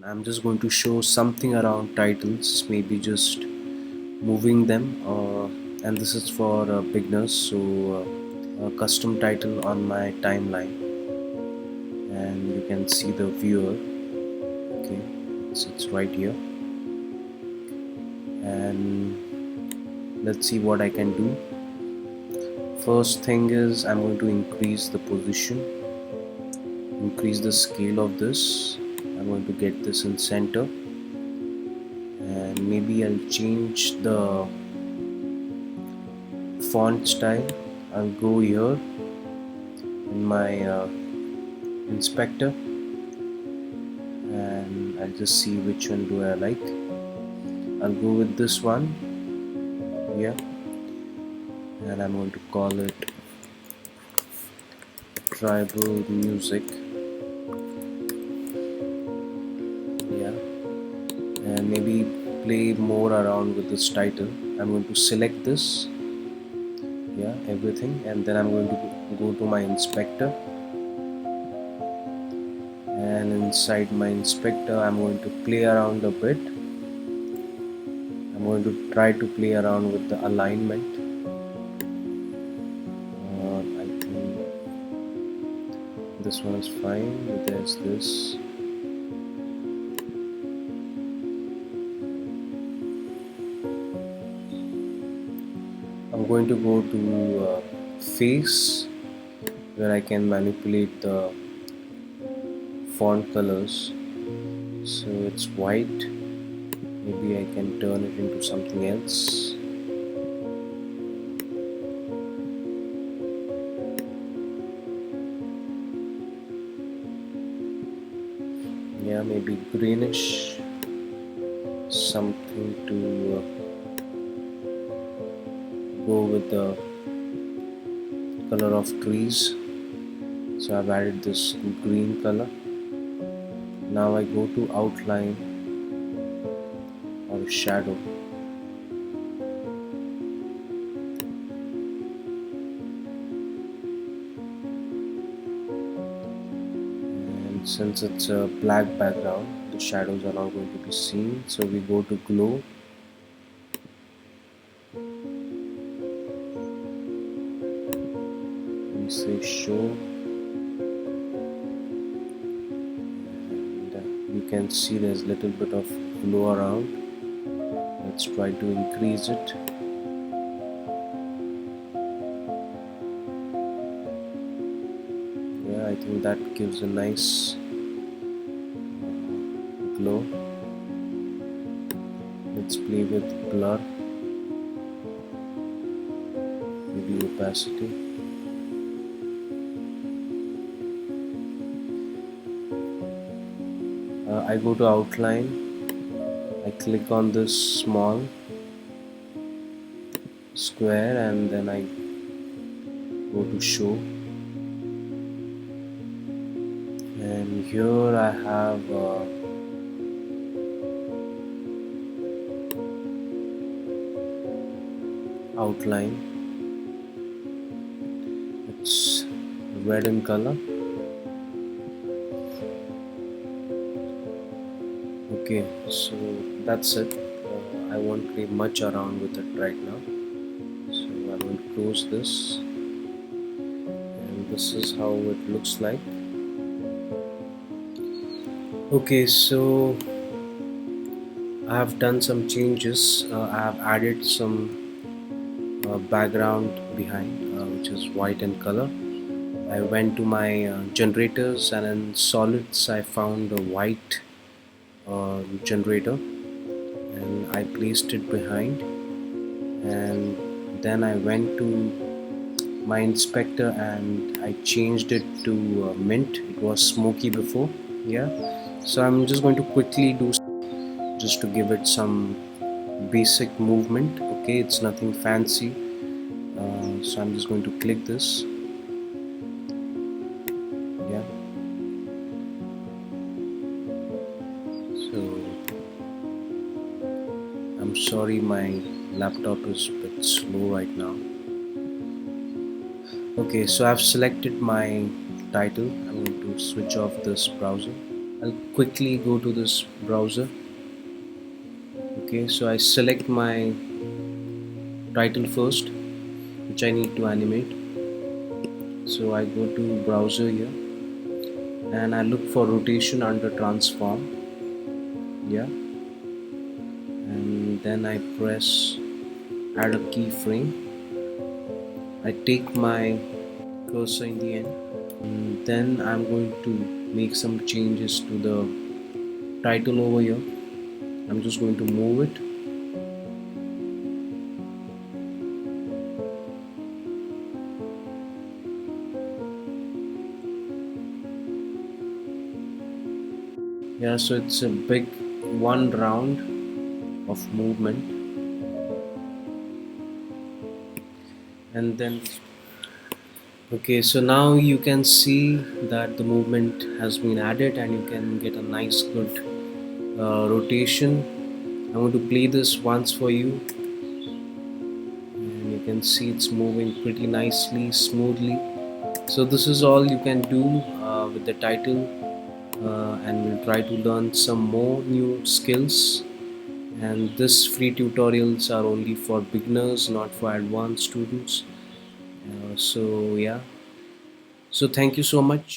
I'm just going to show something around titles, maybe just moving them, and this is for beginners. So a custom title on my timeline, and you can see the viewer. Okay, it's right here, and let's see what I can do. First thing is I'm going to increase the position, increase the scale of this. I'm going to get this in center, and maybe I'll change the font style. I'll go here in my inspector, and I'll just see which one do I like. I'll go with this one here, and I'm going to call it tribal music. Yeah, and maybe play more around with this title. I'm going to select this, yeah, everything, and then I'm going to go to my inspector, and inside my inspector I'm going to play around a bit. I'm going to try to play around with the alignment. I think this one is fine. There's this. I'm going to go to face, where I can manipulate the font colors. So it's white. Maybe I can turn it into something else. Yeah, maybe greenish, something to go with the color of trees. So I've added this green color. Now I go to outline or shadow. And since it's a black background, the shadows are not going to be seen. So we go to glow. We say show. You can see there's a little bit of glow around. Let's try to increase it. Yeah, I think that gives a nice glow. Let's play with blur, maybe opacity. I go to outline. I click on this small square, and then I go to show, and here I have outline. It's red in color. Okay, so that's it. I won't play much around with it right now, so I'm going to close this, and this is how it looks like. Okay, so I have done some changes. I have added some background behind, which is white in color. I went to my generators, and in solids I found a white generator, and I placed it behind, and then I went to my inspector and I changed it to mint. It was smoky before. Yeah, so I'm just going to quickly do just to give it some basic movement. Okay, it's nothing fancy. So I'm just going to click this. Yeah, so I'm sorry, my laptop is a bit slow right now. Okay, so I've selected my title. I'm going to switch off this browser. I'll quickly go to this browser. Okay, so I select my title first, which I need to animate. So I go to browser here and I look for rotation under transform. Yeah, and then I press add a keyframe. I take my cursor in the end, and then I'm going to make some changes to the title over here. I'm just going to move it. Yeah, so it's a big one round of movement, and then okay, so now you can see that the movement has been added and you can get a nice good rotation. I'm going to play this once for you, and you can see it's moving pretty nicely, smoothly. So this is all you can do with the title, and we'll try to learn some more new skills. And this free tutorials are only for beginners, not for advanced students. So yeah, so thank you so much.